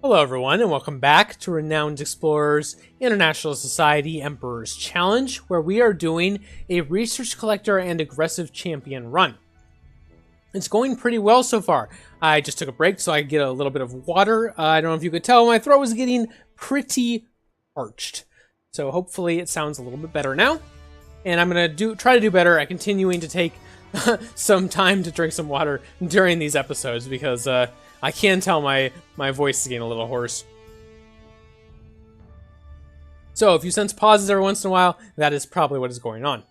Hello everyone, and welcome back to Renowned Explorers International Society Emperor's Challenge, where we are doing a Research Collector and Aggressive Champion run. It's going pretty well so far. I just took a break so I could get a little bit of water. I don't know if you could tell, my throat was getting pretty parched. So hopefully it sounds a little bit better now. And I'm going to try to do better at continuing to take some time to drink some water during these episodes because I can tell my voice is getting a little hoarse. So if you sense pauses every once in a while, that is probably what is going on.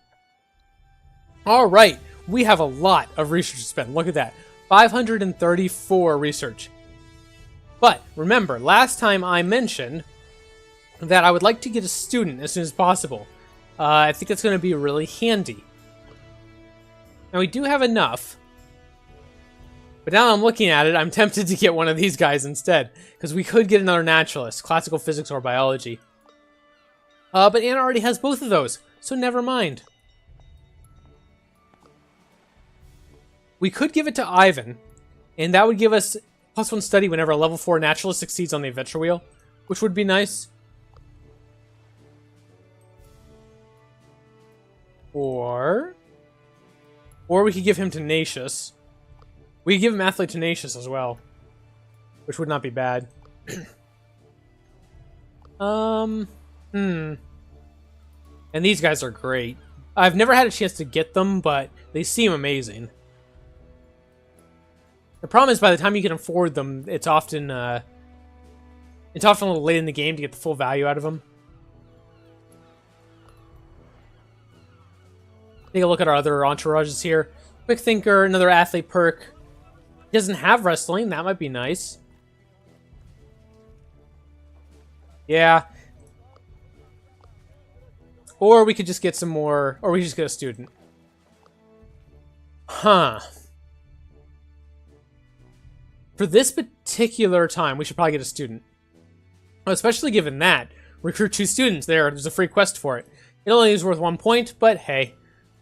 Alright, we have a lot of research to spend. Look at that. 534 research. But remember, last time I mentioned that I would like to get a student as soon as possible. I think it's going to be really handy. Now we do have enough. But now I'm looking at it, I'm tempted to get one of these guys instead. Because we could get another naturalist, classical physics or biology. But Anna already has both of those, so never mind. We could give it to Ivan, and that would give us +1 study whenever a level 4 naturalist succeeds on the adventure wheel, which would be nice. Or we could give him Tenacious. We could give him Athlete Tenacious as well, which would not be bad. And these guys are great. I've never had a chance to get them, but they seem amazing. The problem is by the time you can afford them, it's often a little late in the game to get the full value out of them. Take a look at our other entourages here. Quick Thinker, another athlete perk. He doesn't have wrestling, that might be nice. Yeah. Or we could just get some more, or we could just get a student. Huh. For this particular time, we should probably get a student. Especially given that. Recruit 2 students, there's a free quest for it. It only is worth 1 point, but hey.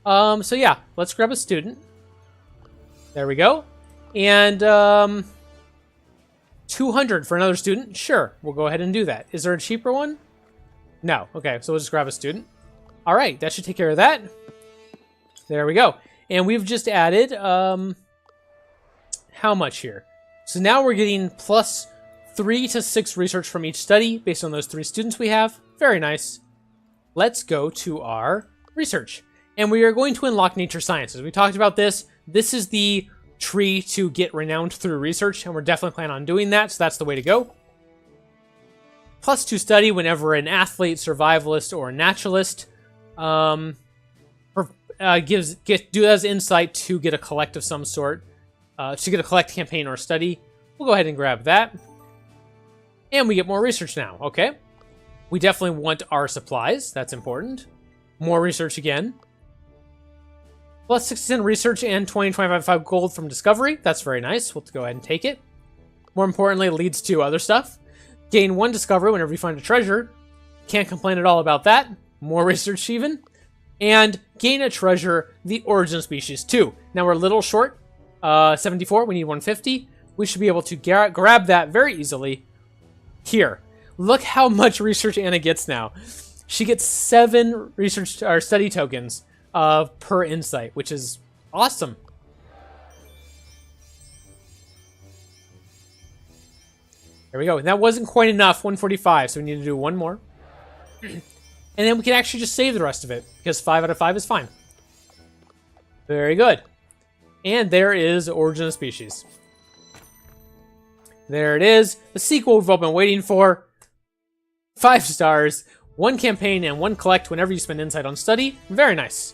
So yeah, let's grab a student. There we go. And 200 for another student? Sure, we'll go ahead and do that. Is there a cheaper one? No. Okay, so we'll just grab a student. Alright, that should take care of that. There we go. And we've just added, how much here? So now we're getting +3 to 6 research from each study based on those 3 students we have. Very nice. Let's go to our research. And we are going to unlock nature sciences. We talked about this. This is the tree to get renowned through research, and we're definitely planning on doing that, so that's the way to go. +2 study whenever an athlete, survivalist, or naturalist does insight to get a collect of some sort, to get a collect campaign or study. We'll go ahead and grab that. And we get more research now, okay? We definitely want our supplies, that's important. More research again. +6% research and 20-25 gold from discovery. That's very nice. We'll go ahead and take it. More importantly, it leads to other stuff. Gain 1 discovery whenever you find a treasure. Can't complain at all about that. More research even. And gain a treasure, the origin species 2. Now we're a little short. 74, we need 150. We should be able to grab that very easily. Here. Look how much research Anna gets now. She gets 7 research or study tokens per insight, which is awesome. There we go. And that wasn't quite enough, 145, so we need to do 1 more. And then we can actually just save the rest of it, because 5 out of 5 is fine. Very good. And there is Origin of Species. There it is. The sequel we've all been waiting for. 5 stars, 1 campaign, and 1 collect whenever you spend insight on study. Very nice.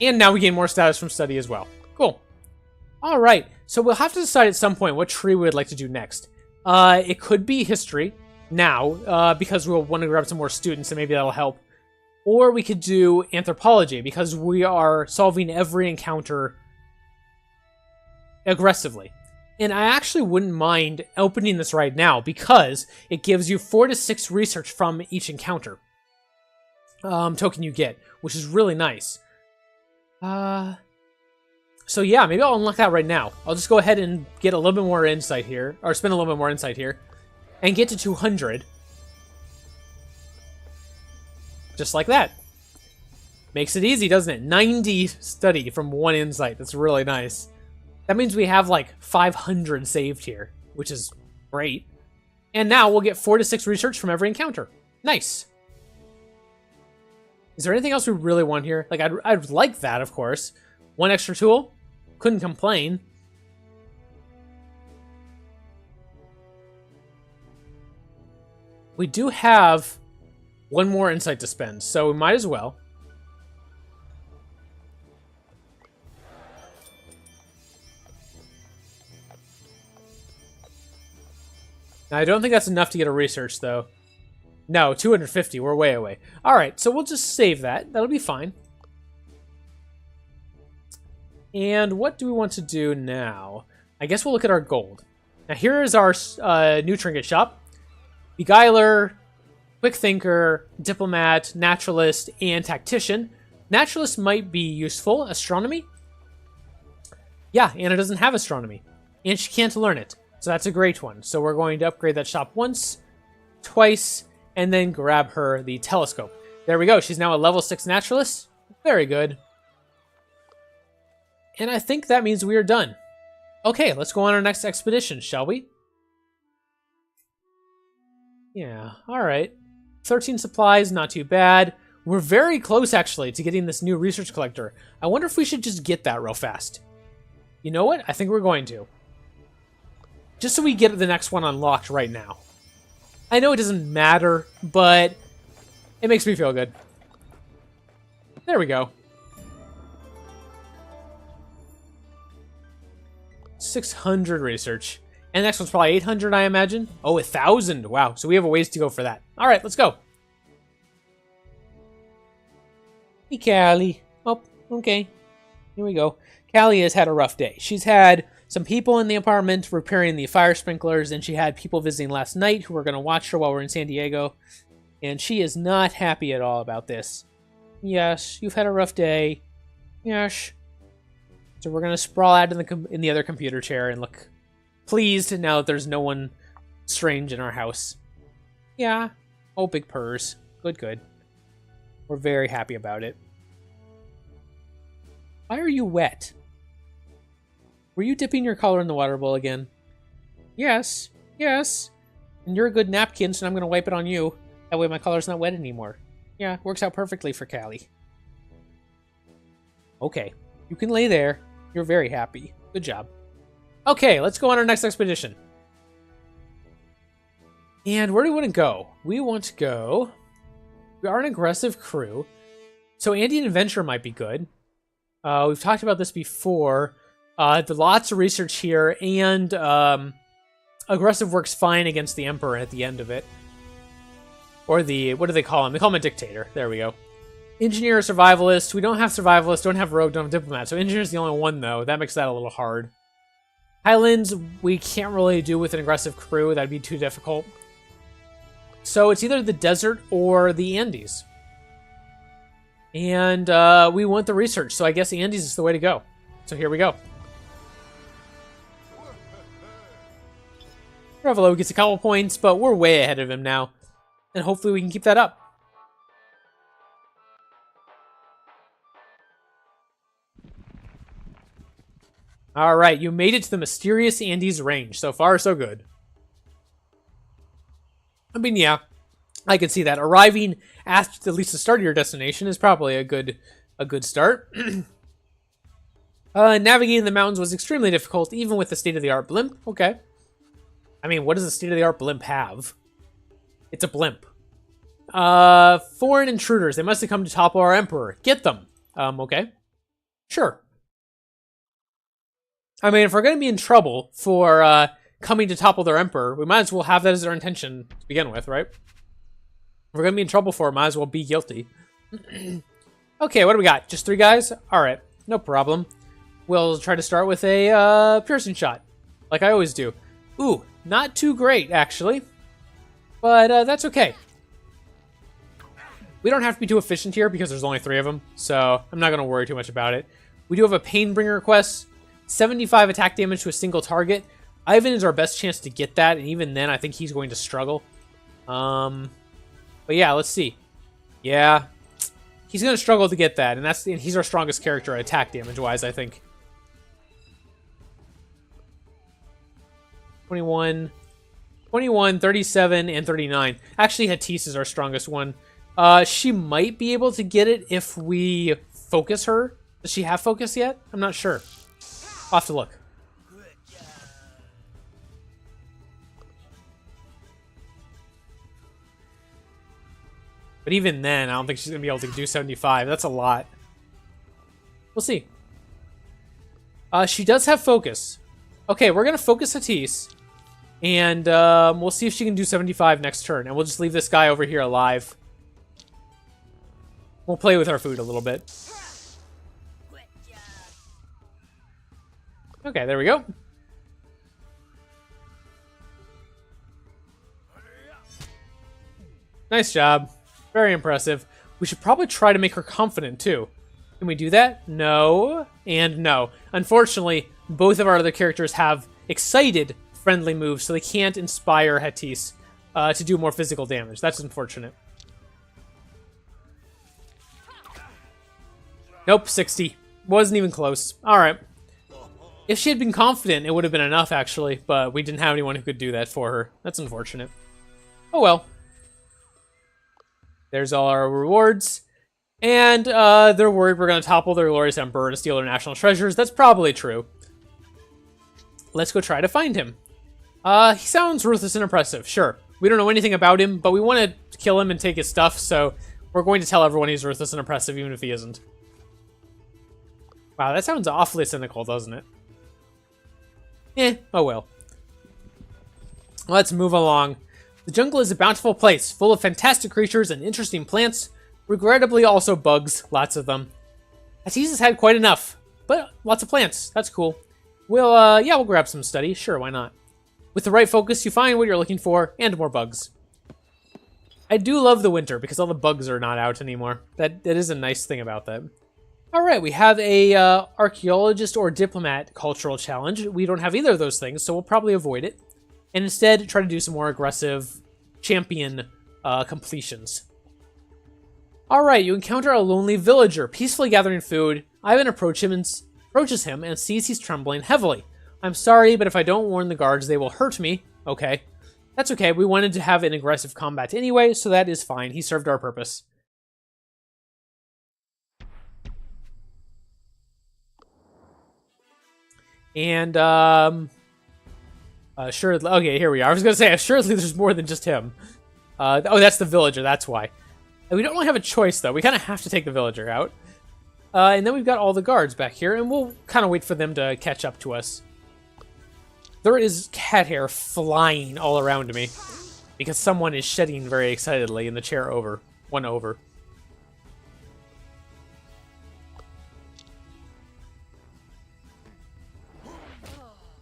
And now we gain more status from study as well. Cool. Alright, so we'll have to decide at some point what tree we would like to do next. It could be history now, because we'll want to grab some more students and maybe that'll help. Or we could do anthropology, because we are solving every encounter aggressively. And I actually wouldn't mind opening this right now, because it gives you 4 to 6 research from each encounter token you get, which is really nice. So yeah, maybe I'll unlock that right now. I'll just go ahead and get a little bit more insight here, or spend a little bit more insight here. and get to 200. Just like that. Makes it easy, doesn't it? 90 study from 1 insight. That's really nice. That means we have like 500 saved here, which is great. And now we'll get 4 to 6 research from every encounter. Nice. Is there anything else we really want here? Like, I'd like that, of course. 1 extra tool. Couldn't complain. We do have 1 more insight to spend, so we might as well. Now, I don't think that's enough to get a research, though. No, 250. We're way away. All right, so we'll just save that. That'll be fine. And what do we want to do now? I guess we'll look at our gold. Now, here is our new trinket shop. Beguiler, Quick Thinker, Diplomat, Naturalist, and Tactician. Naturalist might be useful. Astronomy? Yeah, Anna doesn't have astronomy. And she can't learn it. So that's a great one. So we're going to upgrade that shop once, twice, and then grab her the telescope. There we go. She's now a level 6 naturalist. Very good. And I think that means we are done. Okay, let's go on our next expedition, shall we? Yeah, alright. 13 supplies, not too bad. We're very close, actually, to getting this new research collector. I wonder if we should just get that real fast. You know what? I think we're going to. Just so we get the next one unlocked right now. I know it doesn't matter, but it makes me feel good. There we go. 600 research. And the next one's probably 800, I imagine. Oh, 1,000. Wow. So we have a ways to go for that. All right, let's go. Hey, Callie. Oh, okay. Here we go. Callie has had a rough day. She's had some people in the apartment repairing the fire sprinklers, and she had people visiting last night who were going to watch her while we're in San Diego. And she is not happy at all about this. Yes, you've had a rough day. Yes. So we're going to sprawl out in the other computer chair and look pleased now that there's no one strange in our house. Yeah. Oh, big purrs. Good, good. We're very happy about it. Why are you wet? Were you dipping your collar in the water bowl again? Yes. Yes. And you're a good napkin, so I'm going to wipe it on you. That way my collar's not wet anymore. Yeah, works out perfectly for Callie. Okay. You can lay there. You're very happy. Good job. Okay, let's go on our next expedition. And where do we want to go? We want to go... We are an aggressive crew. So Andean Adventure might be good. We've talked about this before. Lots of research here, and aggressive works fine against the Emperor at the end of it. Or the... What do they call him? They call him a dictator. There we go. Engineer, survivalist. We don't have survivalist, don't have rogue, don't have diplomat. So engineer's the only one, though. That makes that a little hard. Highlands, we can't really do with an aggressive crew. That'd be too difficult. So it's either the desert or the Andes. And we want the research, so I guess the Andes is the way to go. So here we go. Revelo gets a couple points, but we're way ahead of him now. And hopefully we can keep that up. Alright, you made it to the mysterious Andes range. So far, so good. I mean, yeah, I can see that. Arriving at least the start of your destination is probably a good start. Navigating the mountains was extremely difficult, even with the state-of-the-art blimp. Okay. I mean, what does the state-of-the-art blimp have? It's a blimp. Foreign intruders. They must have come to topple our emperor. Get them. Okay. Sure. I mean, if we're going to be in trouble for coming to topple their emperor, we might as well have that as our intention to begin with, right? If we're going to be in trouble for it, might as well be guilty. Okay, what do we got? Just 3 guys? Alright, no problem. We'll try to start with a piercing shot, like I always do. Ooh, not too great, actually. But that's okay. We don't have to be too efficient here because there's only 3 of them, so I'm not going to worry too much about it. We do have a Painbringer request. 75 attack damage to a single target. Ivan is our best chance to get that, and even then, I think he's going to struggle. But yeah, let's see. Yeah, he's going to struggle to get that, and he's our strongest character attack damage-wise, I think. 21, 37, and 39. Actually, Hatise is our strongest one. She might be able to get it if we focus her. Does she have focus yet? I'm not sure. I'll have to look. But even then, I don't think she's going to be able to do 75. That's a lot. We'll see. She does have focus. Okay, we're going to focus Hatise. And we'll see if she can do 75 next turn. And we'll just leave this guy over here alive. We'll play with our food a little bit. Okay, there we go. Nice job. Very impressive. We should probably try to make her confident, too. Can we do that? No. And no. Unfortunately, both of our other characters have excited friendly moves, so they can't inspire Hatise to do more physical damage. That's unfortunate. Nope, 60. Wasn't even close. Alright. If she had been confident, it would have been enough, actually, but we didn't have anyone who could do that for her. That's unfortunate. Oh well. There's all our rewards. And they're worried we're going to topple their glorious emperor and steal their national treasures. That's probably true. Let's go try to find him. He sounds ruthless and oppressive, sure. We don't know anything about him, but we want to kill him and take his stuff, so we're going to tell everyone he's ruthless and oppressive, even if he isn't. Wow, that sounds awfully cynical, doesn't it? Oh well. Let's move along. The jungle is a bountiful place, full of fantastic creatures and interesting plants. Regrettably, also bugs, lots of them. Hatise has had quite enough, but lots of plants. That's cool. We'll grab some study. Sure, why not? With the right focus, you find what you're looking for, and more bugs. I do love the winter, because all the bugs are not out anymore. That is a nice thing about that. Alright, we have a archaeologist or diplomat cultural challenge. We don't have either of those things, so we'll probably avoid it. And instead, try to do some more aggressive champion completions. Alright, you encounter a lonely villager, peacefully gathering food. Ivan approaches him and sees he's trembling heavily. I'm sorry, but if I don't warn the guards, they will hurt me. Okay. That's okay, we wanted to have an aggressive combat anyway, so that is fine. He served our purpose. And, assuredly, okay, here we are. I was going to say, assuredly there's more than just him. Oh, that's the villager, that's why. We don't really have a choice, though. We kind of have to take the villager out. And then we've got all the guards back here, and we'll kind of wait for them to catch up to us. There is cat hair flying all around me, because someone is shedding very excitedly in the chair over. One over.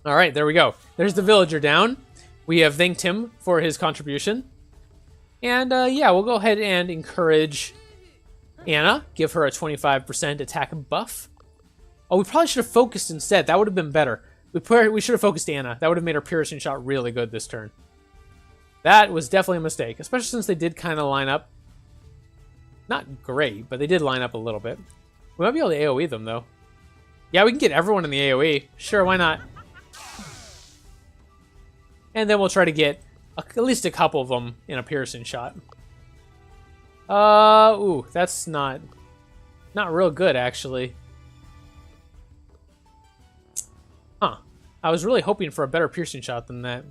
Alright, there we go. There's the villager down. We have thanked him for his contribution. And, yeah, we'll go ahead and encourage Anna. Give her a 25% attack buff. Oh, we probably should have focused instead. That would have been better. We should have focused Anna. That would have made her piercing shot really good this turn. That was definitely a mistake, especially since they did kind of line up. Not great, but they did line up a little bit. We might be able to AoE them, though. Yeah, we can get everyone in the AoE. Sure, why not? And then we'll try to get at least a couple of them in a piercing shot. Ooh, that's not real good, actually. Huh. I was really hoping for a better piercing shot than that.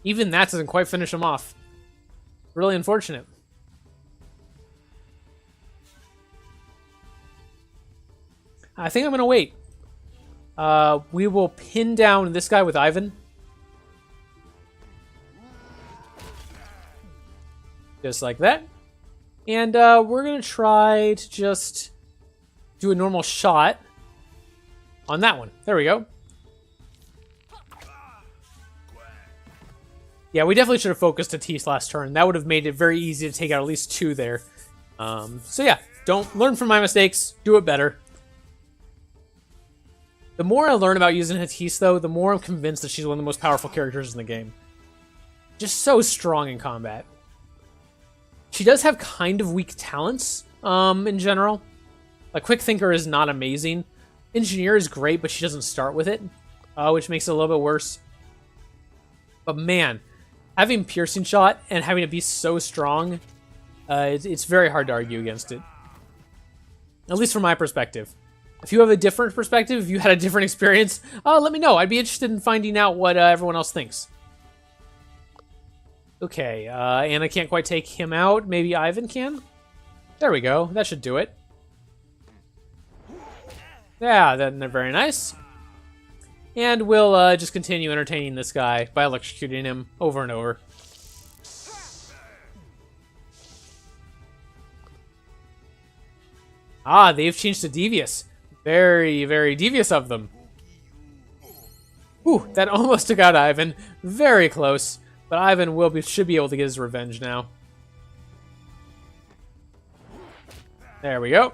Even that doesn't quite finish him off. Really unfortunate. I think I'm going to wait. We will pin down this guy with Ivan. Just like that. And we're going to try to just do a normal shot on that one. There we go. Yeah, we definitely should have focused Hatise last turn. That would have made it very easy to take out at least two there. So yeah, don't learn from my mistakes. Do it better. The more I learn about using Hatise, though, the more I'm convinced that she's one of the most powerful characters in the game. Just so strong in combat. She does have kind of weak talents, in general. Like, Quick Thinker is not amazing. Engineer is great, but she doesn't start with it, which makes it a little bit worse. But man, having Piercing Shot and having it be so strong, it's very hard to argue against it. At least from my perspective. If you have a different perspective, if you had a different experience, let me know. I'd be interested in finding out what everyone else thinks. Okay, Anna can't quite take him out. Maybe Ivan can? There we go. That should do it. Yeah, they're very nice. And we'll just continue entertaining this guy by electrocuting him over and over. Ah, they've changed to Devious. Very, very devious of them. Ooh, that almost took out Ivan. Very close. But Ivan should be able to get his revenge now. There we go.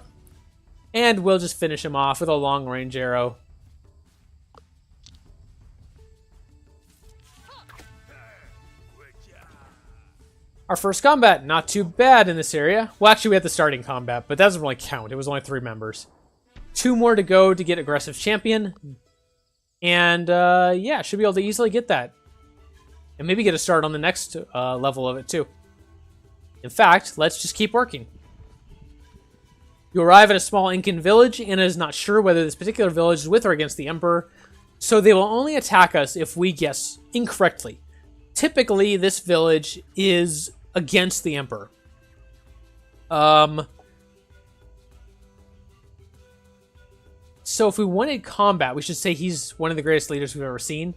And we'll just finish him off with a long-range arrow. Our first combat, not too bad in this area. Well, actually, we had the starting combat, but that doesn't really count. It was only 3 members. 2 more to go to get Aggressive Champion. And, yeah, should be able to easily get that. And maybe get a start on the next level of it, too. In fact, let's just keep working. You arrive at a small Incan village. Anna is not sure whether this particular village is with or against the Emperor, so they will only attack us if we guess incorrectly. Typically, this village is against the Emperor. So if we wanted combat, we should say he's one of the greatest leaders we've ever seen.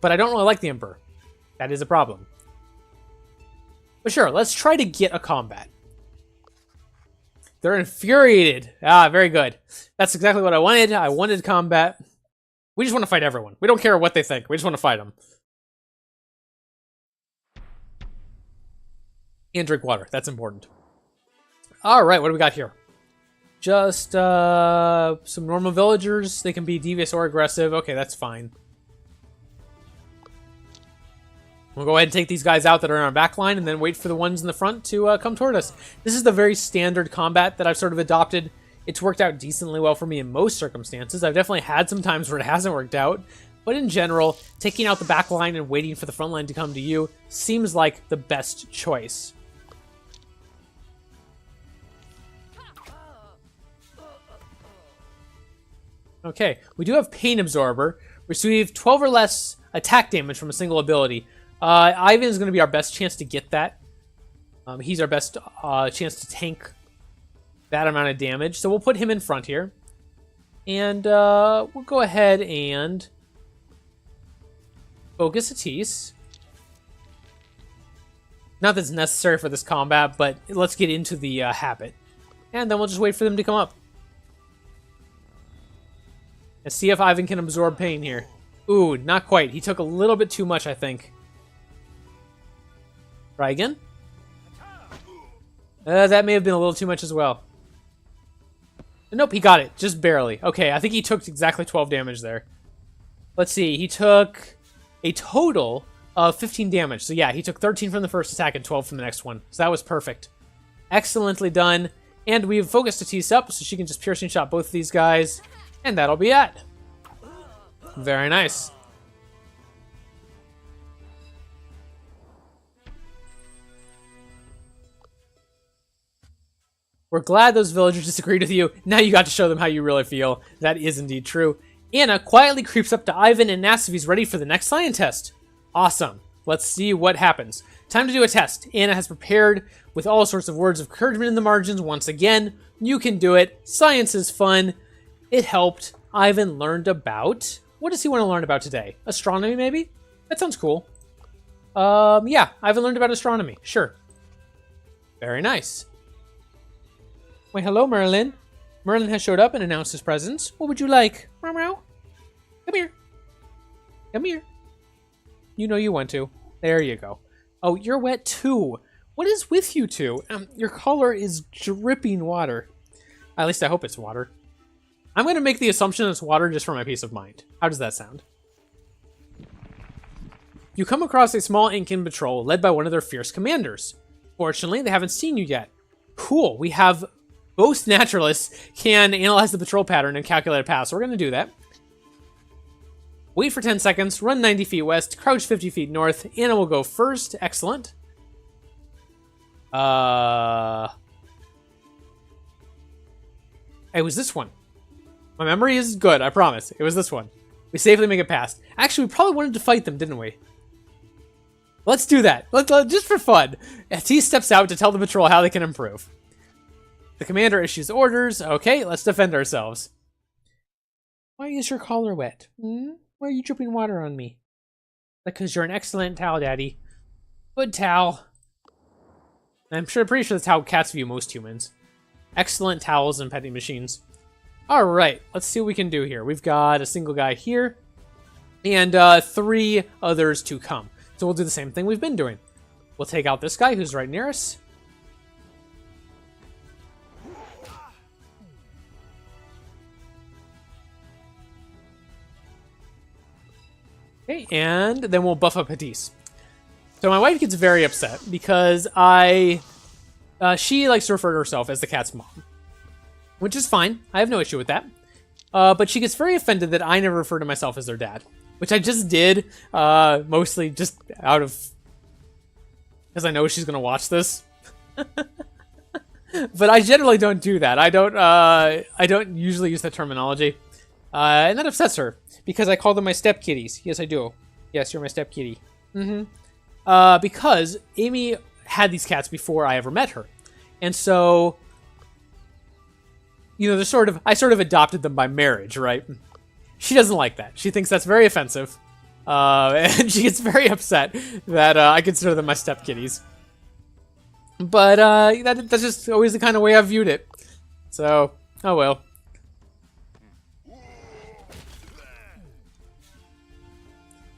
But I don't really like the Emperor. That is a problem. But sure, let's try to get a combat. They're infuriated. Ah, very good. That's exactly what I wanted. I wanted combat. We just want to fight everyone. We don't care what they think. We just want to fight them. And drink water. That's important. All right, what do we got here? Just some normal villagers. They can be devious or aggressive. Okay, that's fine. We'll go ahead and take these guys out that are in our back line and then wait for the ones in the front to come toward us. This is the very standard combat that I've sort of adopted. It's worked out decently well for me in most circumstances. I've definitely had some times where it hasn't worked out. But in general, taking out the back line and waiting for the front line to come to you seems like the best choice. Okay, we do have Pain Absorber. Receive 12 or less attack damage from a single ability. Ivan is going to be our best chance to get that. He's our best chance to tank that amount of damage. So we'll put him in front here. And we'll go ahead and focus Hatise. Not that it's necessary for this combat, but let's get into the habit. And then we'll just wait for them to come up. And see if Ivan can absorb pain here. Ooh, not quite. He took a little bit too much, I think. Try again. That may have been a little too much as well. Nope, he got it. Just barely. Okay, I think he took exactly 12 damage there. Let's see. He took a total of 15 damage. So yeah, he took 13 from the first attack and 12 from the next one. So that was perfect. Excellently done. And we've focused Hatise up, so she can just piercing shot both of these guys. And that'll be it. Very nice. We're glad those villagers disagreed with you. Now you got to show them how you really feel. That is indeed true. Anna quietly creeps up to Ivan and asks if he's ready for the next science test. Awesome. Let's see what happens. Time to do a test. Anna has prepared with all sorts of words of encouragement in the margins. Once again, you can do it. Science is fun. It helped. Ivan learned about... What does he want to learn about today? Astronomy, maybe? That sounds cool. Yeah, Ivan learned about astronomy. Sure. Very nice. Wait, hello, Merlin. Merlin has showed up and announced his presence. What would you like? Meow, meow. Come here. Come here. You know you want to. There you go. Oh, you're wet too. What is with you two? Your collar is dripping water. At least I hope it's water. I'm going to make the assumption it's water just for my peace of mind. How does that sound? You come across a small Incan patrol led by one of their fierce commanders. Fortunately, they haven't seen you yet. Cool, we have both naturalists can analyze the patrol pattern and calculate a path, so we're going to do that. Wait for 10 seconds, run 90 feet west, crouch 50 feet north. Anna will go first. Excellent. It was this one. My memory is good, I promise. It was this one. We safely make it past. Actually, we probably wanted to fight them, didn't we? Let's do that. Let's just for fun. T steps out to tell the patrol how they can improve. The commander issues orders. Okay, let's defend ourselves. Why is your collar wet? Why are you dripping water on me? Because you're an excellent towel, Daddy. Good towel. I'm pretty sure that's how cats view most humans. Excellent towels and petting machines. Alright, let's see what we can do here. We've got a single guy here, and 3 others to come. So we'll do the same thing we've been doing. We'll take out this guy who's right near us. Okay, and then we'll buff up Hadis. So my wife gets very upset because she likes to refer to herself as the cat's mom. Which is fine. I have no issue with that. But she gets very offended that I never refer to myself as their dad. Which I just did, mostly just out of... because I know she's going to watch this. But I generally don't do that. I don't usually use that terminology. And that upsets her. Because I call them my step kitties. Yes, I do. Yes, you're my step kitty. Because Amy had these cats before I ever met her. And so... you know, I sort of adopted them by marriage, right? She doesn't like that. She thinks that's very offensive. And she gets very upset that I consider them my step kitties. But that's just always the kind of way I've viewed it. So, oh well.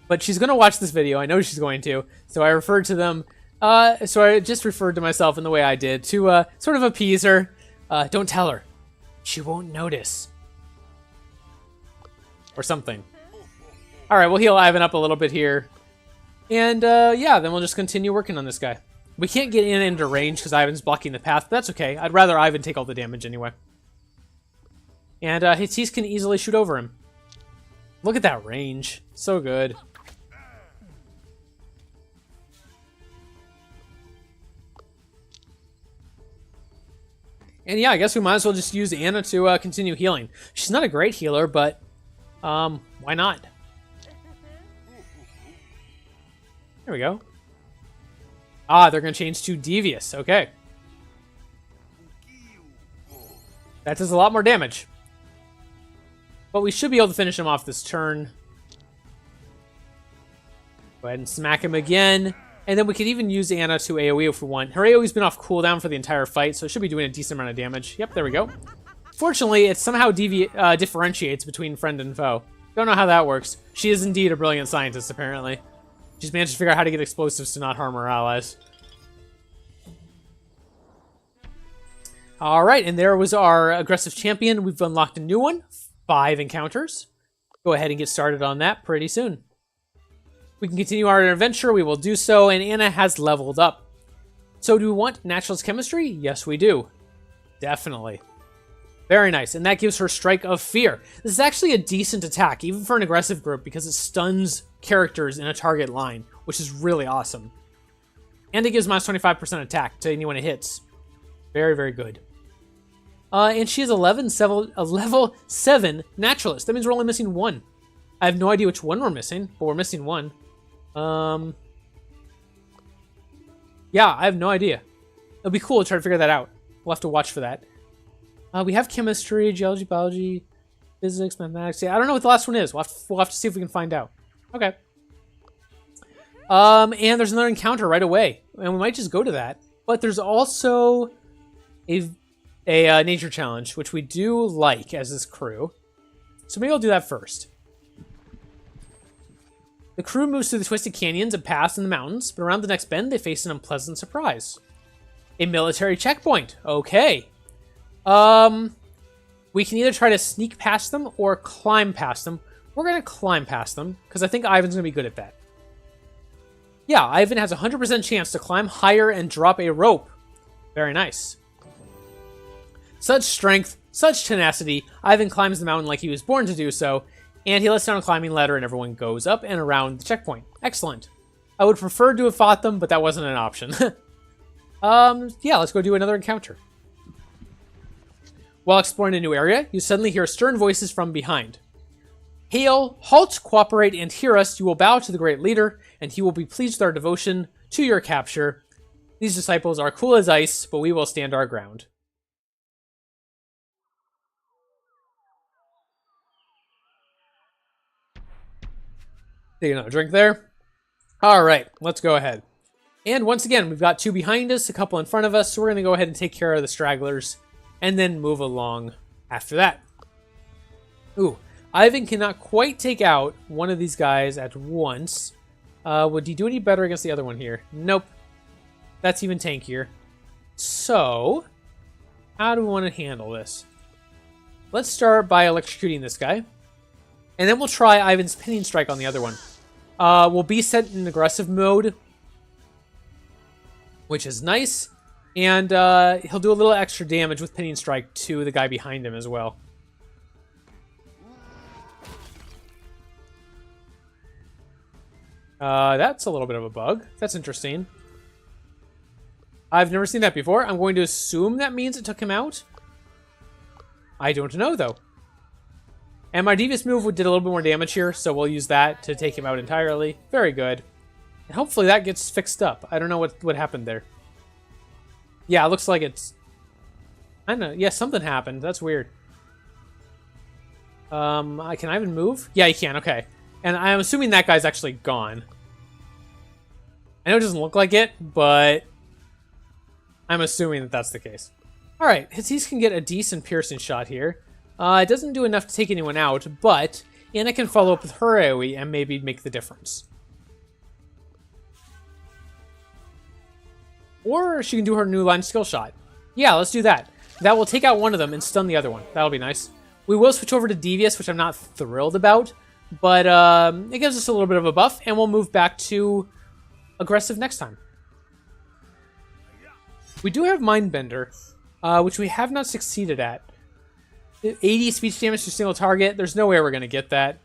But she's going to watch this video. I know she's going to. So I referred to them. So I just referred to myself in the way I did to sort of appease her. Don't tell her. She won't notice. Or something. Alright, we'll heal Ivan up a little bit here. And, yeah, then we'll just continue working on this guy. We can't get into range because Ivan's blocking the path, but that's okay. I'd rather Ivan take all the damage anyway. And, Hadis can easily shoot over him. Look at that range. So good. And yeah, I guess we might as well just use Anna to continue healing. She's not a great healer, but why not? There we go. Ah, they're going to change to Devious. Okay. That does a lot more damage. But we should be able to finish him off this turn. Go ahead and smack him again. And then we could even use Anna to AoE if we want. Her AoE's been off cooldown for the entire fight, so it should be doing a decent amount of damage. Yep, there we go. Fortunately, it somehow differentiates between friend and foe. Don't know how that works. She is indeed a brilliant scientist, apparently. She's managed to figure out how to get explosives to not harm her allies. Alright, and there was our aggressive champion. We've unlocked a new one. 5 encounters. Go ahead and get started on that pretty soon. We can continue our adventure, we will do so, and Anna has leveled up. So do we want naturalist chemistry? Yes, we do. Definitely. Very nice, and that gives her Strike of Fear. This is actually a decent attack, even for an aggressive group, because it stuns characters in a target line, which is really awesome. And it gives minus 25% attack to anyone it hits. Very, very good. And she is a level 7 naturalist. That means we're only missing 1. I have no idea which one we're missing, but we're missing 1. Yeah, I have no idea. It'll be cool to try to figure that out. We'll have to watch for that. We have chemistry, geology, biology, physics, mathematics. Yeah, I don't know what the last one is. We'll have to see if we can find out. Okay. And there's another encounter right away, and we might just go to that. But there's also a nature challenge, which we do like as this crew. So maybe I'll do that first. The crew moves through the twisted canyons and paths in the mountains, but around the next bend, they face an unpleasant surprise. A military checkpoint. Okay. We can either try to sneak past them or climb past them. We're going to climb past them, because I think Ivan's going to be good at that. Yeah, Ivan has a 100% chance to climb higher and drop a rope. Very nice. Such strength, such tenacity. Ivan climbs the mountain like he was born to do so, and he lets down a climbing ladder and everyone goes up and around the checkpoint. Excellent. I would prefer to have fought them, but that wasn't an option. Yeah, let's go do another encounter. While exploring a new area, you suddenly hear stern voices from behind. Hail, halt, cooperate, and hear us. You will bow to the great leader, and he will be pleased with our devotion to your capture. These disciples are cool as ice, but we will stand our ground. Take another drink there. All right, let's go ahead. And once again, we've got 2 behind us, a couple in front of us, so we're going to go ahead and take care of the stragglers, and then move along after that. Ooh, Ivan cannot quite take out one of these guys at once. Would he do any better against the other one here? Nope. That's even tankier. So, how do we want to handle this? Let's start by electrocuting this guy. And then we'll try Ivan's pinning strike on the other one. We'll be set in aggressive mode, which is nice. And he'll do a little extra damage with pinning strike to the guy behind him as well. That's a little bit of a bug. That's interesting. I've never seen that before. I'm going to assume that means it took him out. I don't know, though. And my devious move did a little bit more damage here, so we'll use that to take him out entirely. Very good. And hopefully that gets fixed up. I don't know what happened there. Yeah, it looks like it's... I don't know. Yeah, something happened. That's weird. Can I even move? Yeah, he can. Okay. And I'm assuming that guy's actually gone. I know it doesn't look like it, but I'm assuming that that's the case. All right, Hitsis can get a decent piercing shot here. It doesn't do enough to take anyone out, but Anna can follow up with her AoE and maybe make the difference. Or she can do her new line skill shot. Yeah, let's do that. That will take out one of them and stun the other one. That'll be nice. We will switch over to Devious, which I'm not thrilled about, but it gives us a little bit of a buff, and we'll move back to aggressive next time. We do have Mindbender, which we have not succeeded at. 80 speech damage to a single target. There's no way we're going to get that.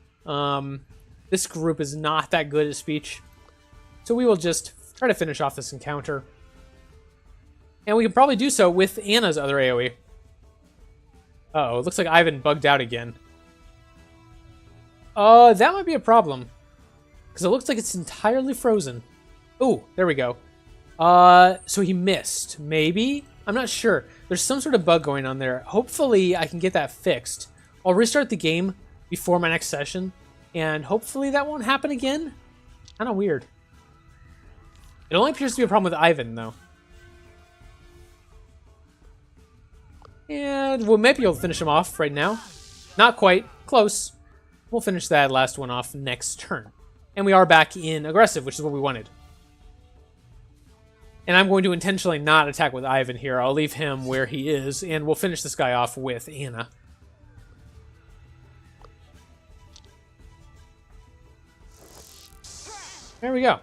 This group is not that good at speech. So we will just try to finish off this encounter. And we can probably do so with Anna's other AoE. Uh-oh, it looks like Ivan bugged out again. That might be a problem. Because it looks like it's entirely frozen. Ooh, there we go. So he missed. Maybe? I'm not sure. There's some sort of bug going on there. Hopefully I can get that fixed. I'll restart the game before my next session. And hopefully that won't happen again. Kind of weird. It only appears to be a problem with Ivan, though. And we might be able to finish him off right now. Not quite. Close. We'll finish that last one off next turn. And we are back in aggressive, which is what we wanted. And I'm going to intentionally not attack with Ivan here. I'll leave him where he is, and we'll finish this guy off with Anna. There we go.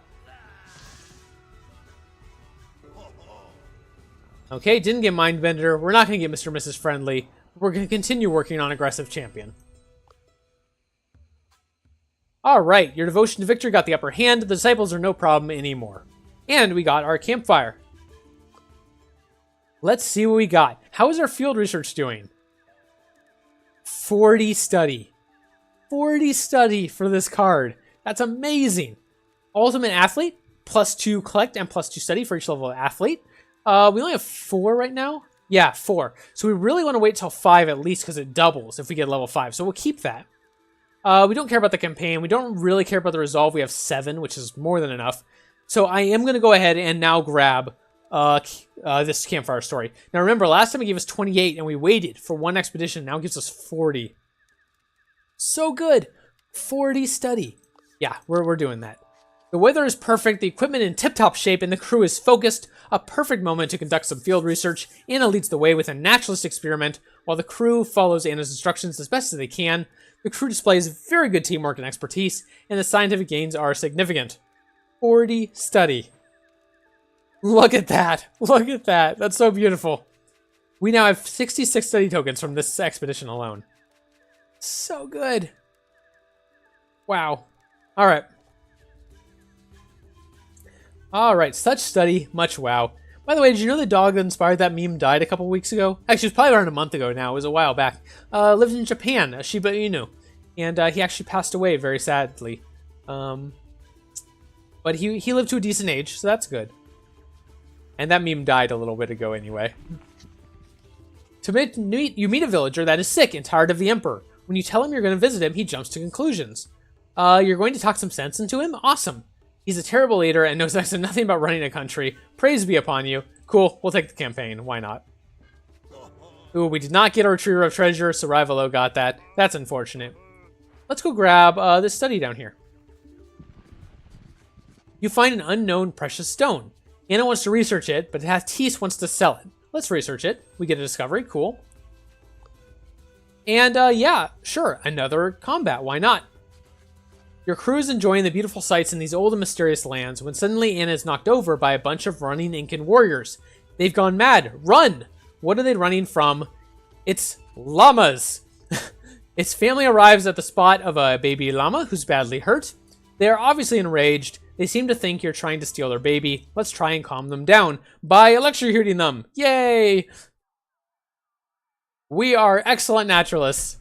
Okay, didn't get Mindbender. We're not going to get Mr. and Mrs. Friendly. We're going to continue working on Aggressive Champion. Alright, your devotion to victory got the upper hand. The disciples are no problem anymore. And we got our campfire. Let's see what we got. How is our field research doing? 40 study. 40 study for this card. That's amazing. Ultimate Athlete, +2 collect and +2 study for each level of athlete. We only have 4 right now. Yeah, 4. So we really want to wait till 5 at least because it doubles if we get level 5. So we'll keep that. We don't care about the campaign. We don't really care about the resolve. We have 7, which is more than enough. So I am going to go ahead and now grab this campfire story. Now remember, last time it gave us 28 and we waited for 1 expedition. Now it gives us 40. So good. 40 study. Yeah, we're doing that. The weather is perfect, the equipment in tip-top shape, and the crew is focused. A perfect moment to conduct some field research. Anna leads the way with a naturalist experiment, while the crew follows Anna's instructions as best as they can. The crew displays very good teamwork and expertise, and the scientific gains are significant. 40 study. Look at that. Look at that. That's so beautiful. We now have 66 study tokens from this expedition alone. So good. Wow. All right. Alright, such study, much wow. By the way, did you know the dog that inspired that meme died a couple weeks ago? Actually, it was probably around a month ago now. It was a while back. Lived in Japan, a Shiba Inu. And he actually passed away very sadly. But he lived to a decent age, so that's good. And that meme died a little bit ago anyway. You meet a villager that is sick and tired of the Emperor. When you tell him you're going to visit him, he jumps to conclusions. You're going to talk some sense into him? Awesome. He's a terrible leader and knows next to nothing about running a country. Praise be upon you. Cool, we'll take the campaign. Why not? Ooh, we did not get our Retriever of Treasure, so Rivalo got that. That's unfortunate. Let's go grab this study down here. You find an unknown precious stone. Anna wants to research it, but Hattis wants to sell it. Let's research it. We get a discovery. Cool. And, yeah, sure. Another combat. Why not? Your crew is enjoying the beautiful sights in these old and mysterious lands when suddenly Anna is knocked over by a bunch of running Incan warriors. They've gone mad. Run! What are they running from? It's llamas! Its family arrives at the spot of a baby llama who's badly hurt. They are obviously enraged. They seem to think you're trying to steal their baby. Let's try and calm them down by electrocuting them. Yay! We are excellent naturalists.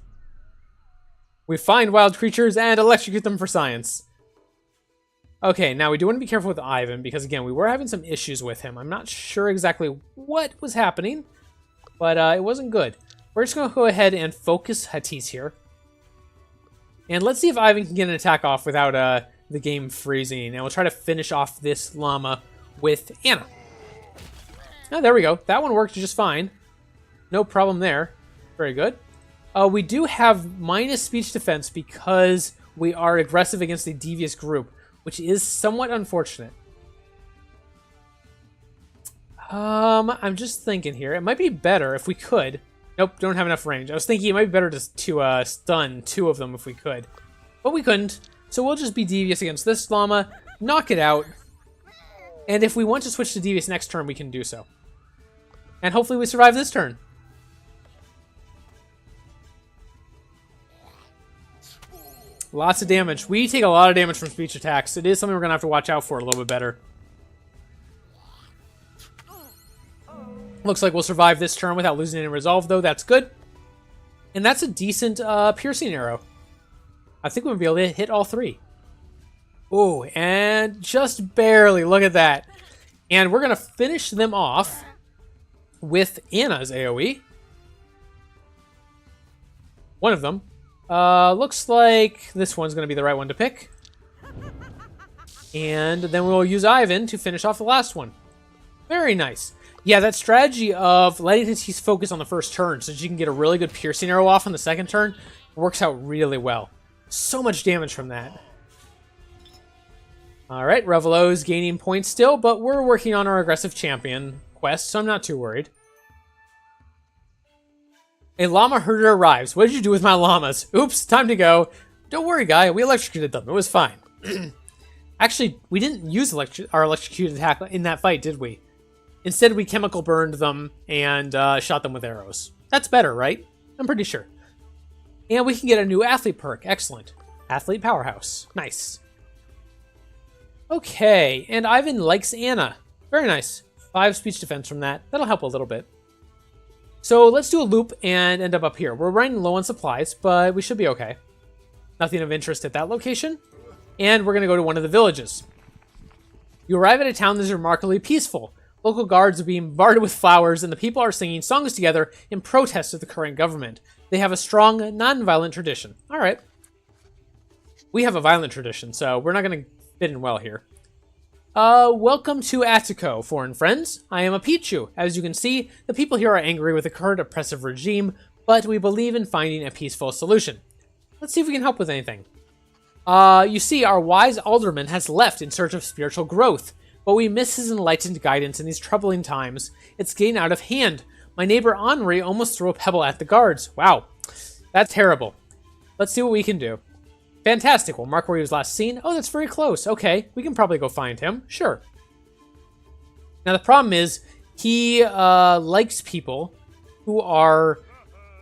We find wild creatures and electrocute them for science. Okay, now we do want to be careful with Ivan because, again, we were having some issues with him. I'm not sure exactly what was happening, but it wasn't good. We're just going to go ahead and focus Hattis here. And let's see if Ivan can get an attack off without the game freezing. And we'll try to finish off this llama with Anna. Oh, there we go. That one worked just fine. No problem there. Very good. We do have minus speech defense because we are aggressive against a devious group, which is somewhat unfortunate. I'm just thinking here. It might be better if we could. Nope, don't have enough range. I was thinking it might be better to stun two of them if we could. But we couldn't. So we'll just be devious against this llama, knock it out. And if we want to switch to devious next turn, we can do so. And hopefully we survive this turn. Lots of damage. We take a lot of damage from speech attacks. It is something we're going to have to watch out for a little bit better. Looks like we'll survive this turn without losing any resolve, though. That's good. And that's a decent piercing arrow. I think we'll be able to hit all three. Oh, and just barely. Look at that. And we're going to finish them off with Anna's AoE. One of them. Looks like this one's going to be the right one to pick. And then we'll use Ivan to finish off the last one. Very nice. Yeah, that strategy of letting Hattis focus on the first turn so that you can get a really good piercing arrow off on the second turn works out really well. So much damage from that. Alright, Revalo's gaining points still, but we're working on our aggressive champion quest, so I'm not too worried. A llama herder arrives. What did you do with my llamas? Oops, time to go. Don't worry, guy. We electrocuted them. It was fine. Actually, we didn't use our electrocuted attack in that fight, did we? Instead, we chemical burned them and shot them with arrows. That's better, right? I'm pretty sure. And we can get a new athlete perk. Excellent. Athlete powerhouse. Nice. Okay, and Ivan likes Anna. Very nice. 5 speech defense from that. That'll help a little bit. So let's do a loop and end up here. We're running low on supplies, but we should be okay. Nothing of interest at that location. And we're going to go to one of the villages. You arrive at a town that is remarkably peaceful. Local guards are being bombarded with flowers, and the people are singing songs together in protest of the current government. They have a strong, non-violent tradition. All right. We have a violent tradition, so we're not going to fit in well here. Welcome to Attico, foreign friends. I am a Pichu. As you can see, the people here are angry with the current oppressive regime, but we believe in finding a peaceful solution. Let's see if we can help with anything. You see, our wise alderman has left in search of spiritual growth, but we miss his enlightened guidance in these troubling times. It's getting out of hand. My neighbor Henri almost threw a pebble at the guards. Wow, that's terrible. Let's see what we can do. Fantastic. We'll mark where he was last seen. Oh, that's very close. Okay, we can probably go find him. Sure. Now, the problem is he likes people who are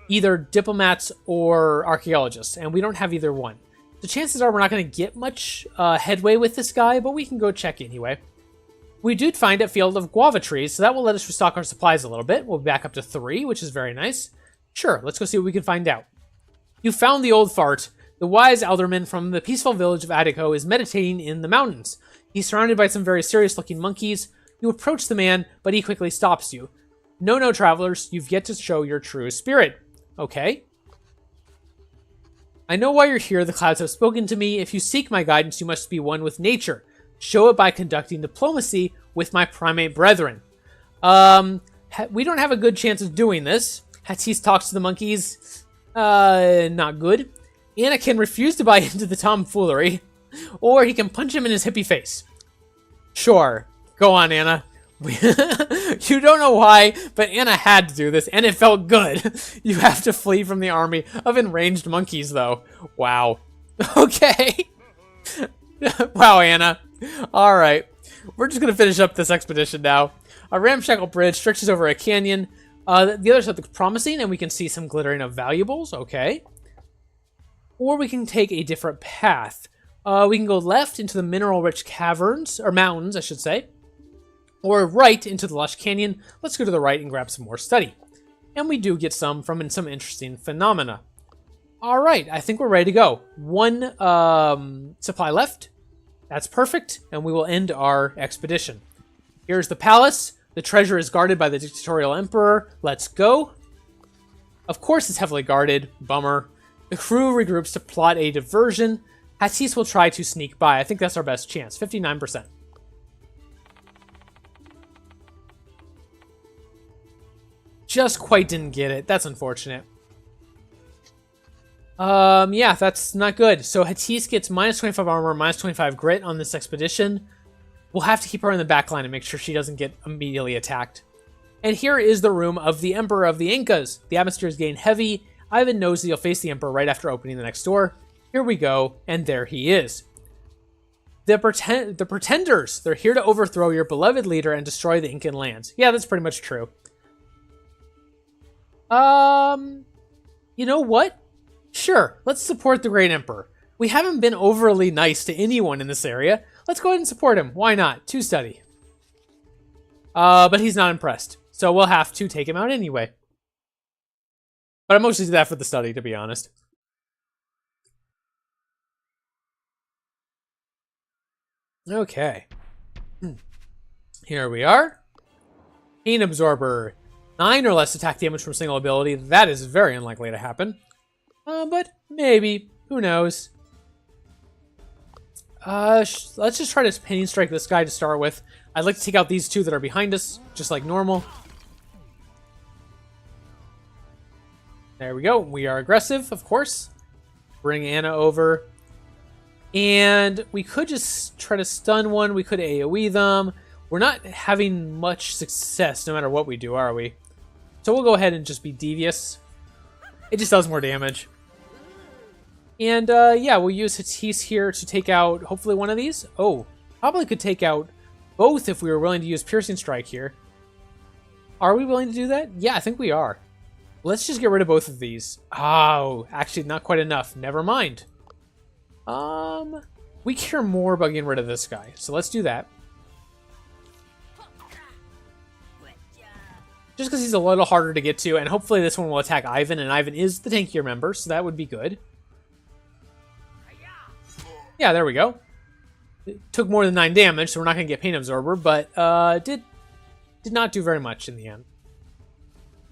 either diplomats or archaeologists, and we don't have either one. The chances are we're not going to get much headway with this guy, but we can go check anyway. We did find a field of guava trees, so that will let us restock our supplies a little bit. We'll be back up to 3, which is very nice. Sure, let's go see what we can find out. You found the old fart. The wise alderman from the peaceful village of Attico is meditating in the mountains. He's surrounded by some very serious-looking monkeys. You approach the man, but he quickly stops you. No, travelers, you've yet to show your true spirit. Okay. I know why you're here. The clouds have spoken to me. If you seek my guidance, you must be one with nature. Show it by conducting diplomacy with my primate brethren. We don't have a good chance of doing this. Hattis talks to the monkeys. Not good. Anna can refuse to buy into the tomfoolery, or he can punch him in his hippie face. Sure. Go on, Anna. You don't know why, but Anna had to do this, and it felt good. You have to flee from the army of enraged monkeys, though. Wow. Okay. Wow, Anna. Alright. We're just going to finish up this expedition now. A ramshackle bridge stretches over a canyon. The other side looks promising, and we can see some glittering of valuables. Okay. Or we can take a different path. We can go left into the mineral-rich caverns, or mountains, I should say. Or right into the lush canyon. Let's go to the right and grab some more study. And we do get some from some interesting phenomena. Alright, I think we're ready to go. 1 supply left. That's perfect, and we will end our expedition. Here's the palace. The treasure is guarded by the dictatorial emperor. Let's go. Of course it's heavily guarded. Bummer. The crew regroups to plot a diversion. Hattis will try to sneak by. I think that's our best chance. 59%. Just quite didn't get it. That's unfortunate. Yeah, that's not good. So Hattis gets minus 25 armor, minus 25 grit on this expedition. We'll have to keep her in the back line and make sure she doesn't get immediately attacked. And here is the room of the Emperor of the Incas. The atmosphere is getting heavy. Ivan knows that he'll face the Emperor right after opening the next door. Here we go, and there he is. The Pretenders. They're here to overthrow your beloved leader and destroy the Incan lands. Yeah, that's pretty much true. You know what? Sure, let's support the Great Emperor. We haven't been overly nice to anyone in this area. Let's go ahead and support him. Why not? 2 study. But he's not impressed. So we'll have to take him out anyway. But I mostly do that for the study, to be honest. Okay. Here we are. Pain Absorber. 9 or less attack damage from single ability. That is very unlikely to happen. But maybe. Who knows? Let's just try to Pinning Strike this guy to start with. I'd like to take out these 2 that are behind us, just like normal. There we go. We are aggressive, of course. Bring Anna over. And we could just try to stun one. We could AoE them. We're not having much success no matter what we do, are we? So we'll go ahead and just be devious. It just does more damage. And yeah, we'll use Hattis here to take out hopefully one of these. Oh, probably could take out both if we were willing to use Piercing Strike here. Are we willing to do that? Yeah, I think we are. Let's just get rid of both of these. Oh, actually not quite enough. Never mind. We care more about getting rid of this guy. So let's do that. Just because he's a little harder to get to, and hopefully this one will attack Ivan, and Ivan is the tankier member, so that would be good. Yeah, there we go. It took more than 9 damage, so we're not going to get Pain Absorber, but did not do very much in the end.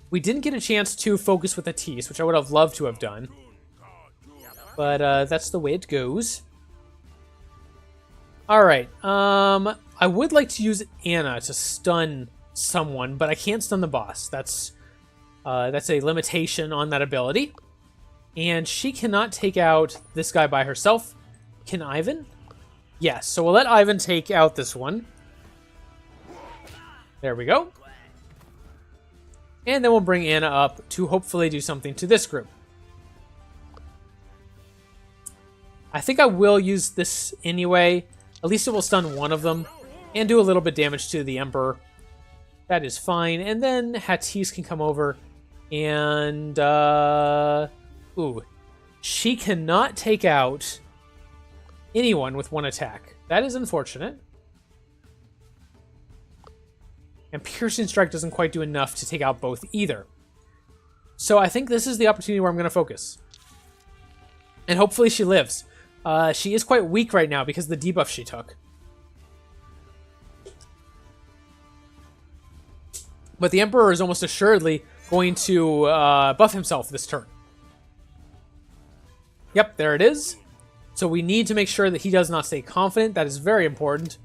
We didn't get a chance to focus with Hattis, which I would have loved to have done. But that's the way it goes. Alright, I would like to use Anna to stun someone, but I can't stun the boss. That's a limitation on that ability. And she cannot take out this guy by herself. Can Ivan? Yes, so we'll let Ivan take out this one. There we go. And then we'll bring Anna up to hopefully do something to this group. I think I will use this anyway. At least it will stun one of them and do a little bit damage to the Emperor. That is fine. And then Hattis can come over and... ooh. She cannot take out anyone with one attack. That is unfortunate. And Piercing Strike doesn't quite do enough to take out both either. So I think this is the opportunity where I'm going to focus. And hopefully she lives. She is quite weak right now because of the debuff she took. But the Emperor is almost assuredly going to buff himself this turn. Yep, there it is. So we need to make sure that he does not stay confident. That is very important.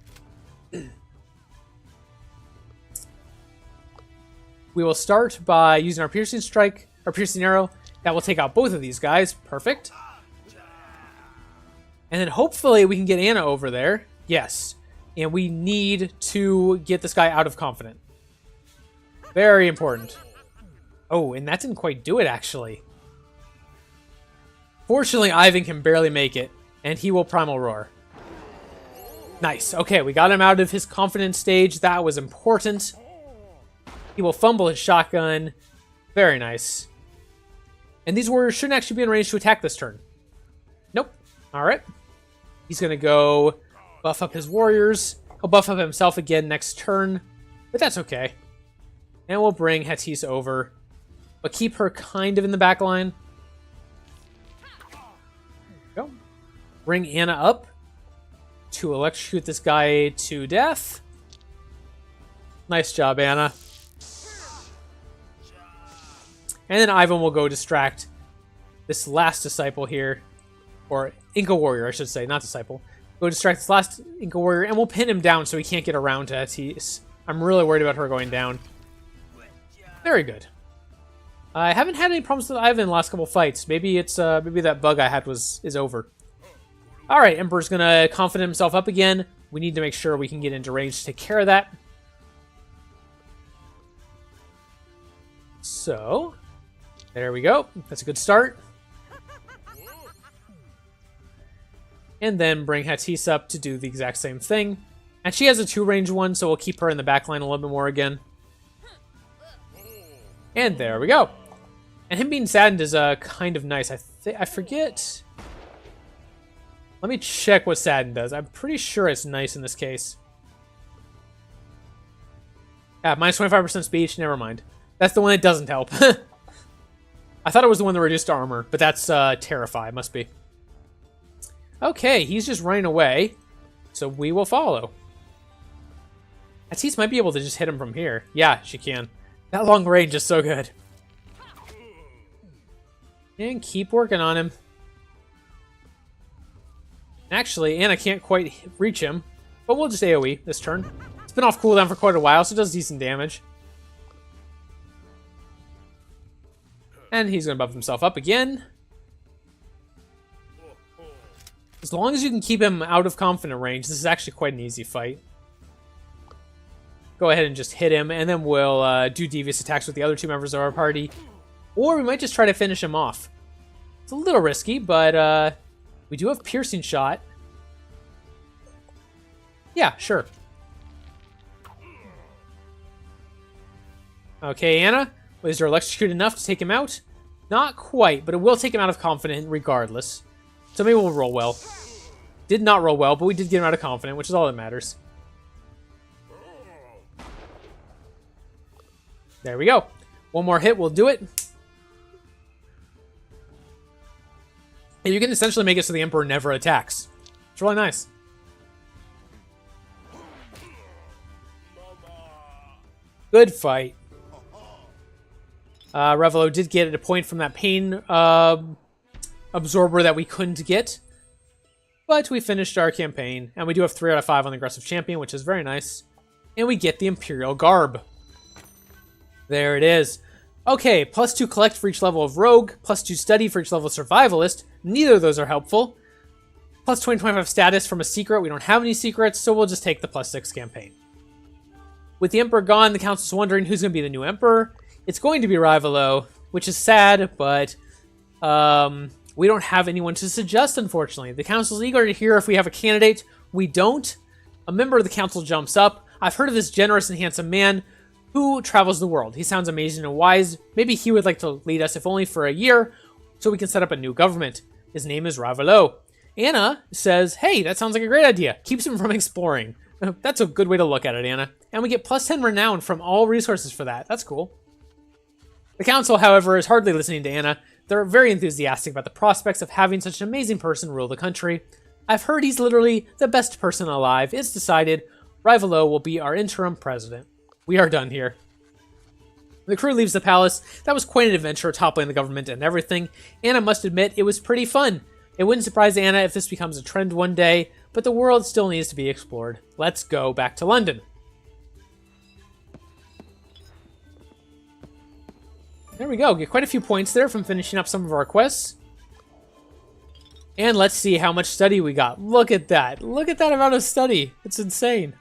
We will start by using our Piercing Strike, or Piercing Arrow. That will take out both of these guys. Perfect. And then hopefully we can get Anna over there. Yes. And we need to get this guy out of confident. Very important. Oh, and that didn't quite do it, actually. Fortunately, Ivan can barely make it, and he will Primal Roar. Nice. Okay, we got him out of his confidence stage. That was important. He will fumble his shotgun. Very nice. And these warriors shouldn't actually be in range to attack this turn. Nope. Alright. He's going to go buff up his warriors. He'll buff up himself again next turn. But that's okay. And we'll bring Hattis over. But keep her kind of in the back line. Go. Bring Anna up to electrocute this guy to death. Nice job, Anna. And then Ivan will go distract this last disciple here. Or Inca Warrior, I should say, not disciple. Go distract this last Inca Warrior, and we'll pin him down so he can't get around to Hattis. I'm really worried about her going down. Very good. I haven't had any problems with Ivan in the last couple fights. Maybe it's maybe that bug I had is over. Alright, Emperor's gonna confident himself up again. We need to make sure we can get into range to take care of that. So, there we go. That's a good start. And then bring Hattis up to do the exact same thing. And she has a 2-range one, so we'll keep her in the back line a little bit more again. And there we go. And him being saddened is kind of nice. I forget. Let me check what saddened does. I'm pretty sure it's nice in this case. Yeah, minus 25% speech. Never mind. That's the one that doesn't help. I thought it was the one that reduced armor, but that's Terrify. Must be. Okay, he's just running away, so we will follow. Hattis might be able to just hit him from here. Yeah, she can. That long range is so good. And keep working on him. Actually, Anna can't quite reach him, but we'll just AoE this turn. It's been off cooldown for quite a while, so it does decent damage. And he's going to buff himself up again. As long as you can keep him out of confident range, this is actually quite an easy fight. Go ahead and just hit him, and then we'll do devious attacks with the other two members of our party. Or we might just try to finish him off. It's a little risky, but we do have Piercing Shot. Yeah, sure. Okay, Anna. Is your electrocute enough to take him out? Not quite, but it will take him out of confident regardless. So maybe we'll roll well. Did not roll well, but we did get him out of confident, which is all that matters. There we go. One more hit will do it. And you can essentially make it so the Emperor never attacks. It's really nice. Good fight. Revelo did get a point from that pain absorber that we couldn't get. But we finished our campaign, and we do have 3 out of 5 on the Aggressive Champion, which is very nice. And we get the Imperial Garb. There it is. Okay, +2 collect for each level of Rogue, +2 study for each level of Survivalist. Neither of those are helpful. Plus 2025 status from a secret. We don't have any secrets, so we'll just take the +6 campaign. With the Emperor gone, the Council's wondering who's going to be the new Emperor. It's going to be Rivalo, which is sad, but we don't have anyone to suggest, unfortunately. The Council's eager to hear if we have a candidate. We don't. A member of the Council jumps up. I've heard of this generous and handsome man who travels the world. He sounds amazing and wise. Maybe he would like to lead us, if only for a year, so we can set up a new government. His name is Rivalo. Anna says, hey, that sounds like a great idea. Keeps him from exploring. That's a good way to look at it, Anna. And we get +10 renown from all resources for that. That's cool. The Council, however, is hardly listening to Anna. They're very enthusiastic about the prospects of having such an amazing person rule the country. I've heard he's literally the best person alive. It's decided Rivalo will be our interim president. We are done here. The crew leaves the palace. That was quite an adventure, toppling the government and everything. Anna must admit it was pretty fun. It wouldn't surprise Anna if this becomes a trend one day, but the world still needs to be explored. Let's go back to London. There we go. Get quite a few points there from finishing up some of our quests. And let's see how much study we got. Look at that. Look at that amount of study. It's insane.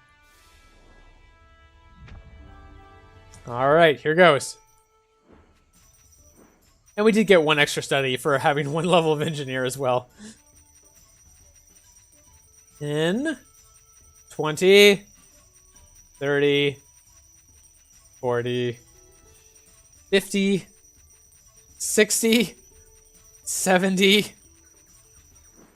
Alright, here goes. And we did get 1 extra study for having 1 level of engineer as well. 10, 20, 30, 40, 50, 60, 70,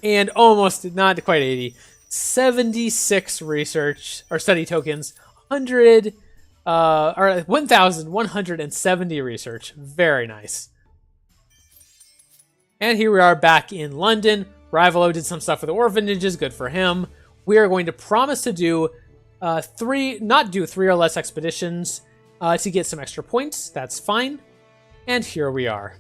and almost, not quite 80, 76 research, or study tokens, 1,170 research. Very nice. And here we are back in London. Rivalo did some stuff with the orphanages, good for him. We are going to promise to do not do 3 or less expeditions to get some extra points. That's fine. And here we are.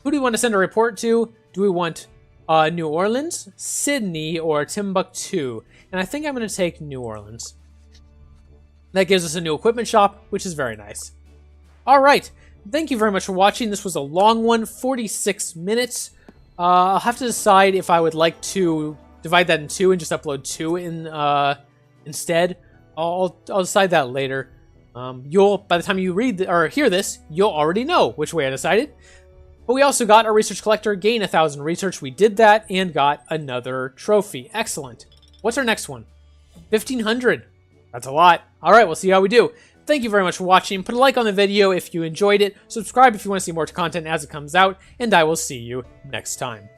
Who do we want to send a report to? Do we want New Orleans, Sydney, or Timbuktu? And I think I'm going to take New Orleans. That gives us a new equipment shop, which is very nice. All right. Thank you very much for watching. This was a long one, 46 minutes. I'll have to decide if I would like to divide that in 2 and just upload 2 in instead. I'll decide that later. By the time you read or hear this, you'll already know which way I decided. But we also got our research collector, gain 1,000 research. We did that and got another trophy. Excellent. What's our next one? 1,500. That's a lot. All right, we'll see how we do. Thank you very much for watching. Put a like on the video if you enjoyed it. Subscribe if you want to see more content as it comes out. And I will see you next time.